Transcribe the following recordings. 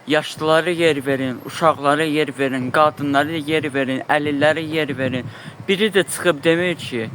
Yaşlılara yer verin, uşaqlara yer verin, qadınlara yer verin, əlillərə yer verin. Biri də çıxıb demir ki,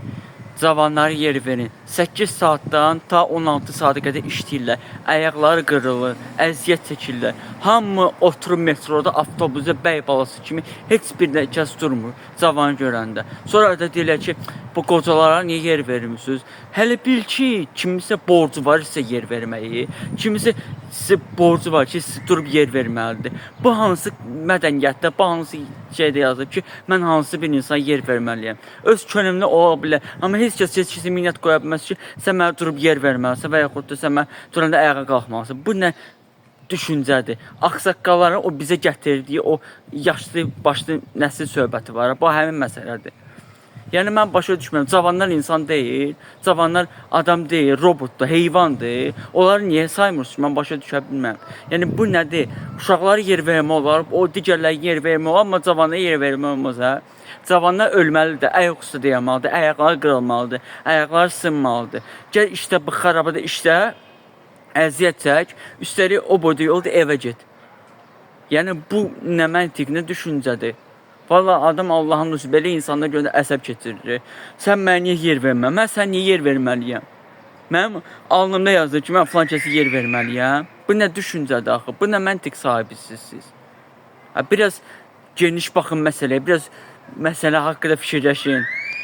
cavanlara yer verin. 8 saatdan ta 16 saata qədər işləyirlər. Ayaqları qırılır, əziyyət çəkirlər. Hamı oturub metroda, avtobusda bəy balası kimi heç bir kəs durmur cavanı görəndə. Sonra da deyirlər ki, bu qocalara niyə yer vermirsiniz? Hələ bil ki, kimisə borcu var sizə yer verməyi, kimisə sizə borcu var ki, siz durub yer verməlidir. Bu hansı mədəniyyətdə, bu hansı şeydə yazır ki, mən hansı bir insana yer verməliyəm. Öz könlümdə ola bilər, amma heç kəs minnət qoya bilməz ki, sən mənə durub yer verməlisən və yaxud da sən mənə duranda ayağa qalxmalısın. Bu nə düşüncədir? Ağsaqqalların o bizə gətirdiyi o yaşlı başlı nəsil söhbəti var. Bu həmin məsələdir. Yəni mən başa düşmürəm. Cavanlar insan deyil, cavanlar adam deyil, robotdur, heyvandır. Onları niyə saymırsınız? Mən başa düşə bilmirəm. Yəni bu nədir? Uşaqlara yer vermək olar, o digərlərə yer vermək olar, amma cavanlara yer vermək olmaz hə? Cavanlar ölməlidir, ayaq üstə dayanmalıdır, ayaqları qırılmalıdır, ayaqları sınmalıdır. Gəl işdə bu xarabada işdə əziyyət çək, üstəlik o boyda yolda evə get. Yəni bu nə məntiq, nə düşüncədir? Vallahi adam Allahın rüsulu belə insanlara görə əsəb keçirir. Sən mənə niyə yer vermə? Mən sən niyə yer verməliyəm? Mənim alnımda yazır ki, mən falan kəsə yer verməliyəm. Bu nə düşüncədir axı? Bu nə məntiq sahibisiz siz? Biraz geniş baxın məsələyə, biraz məsələ haqqında fikirləşin.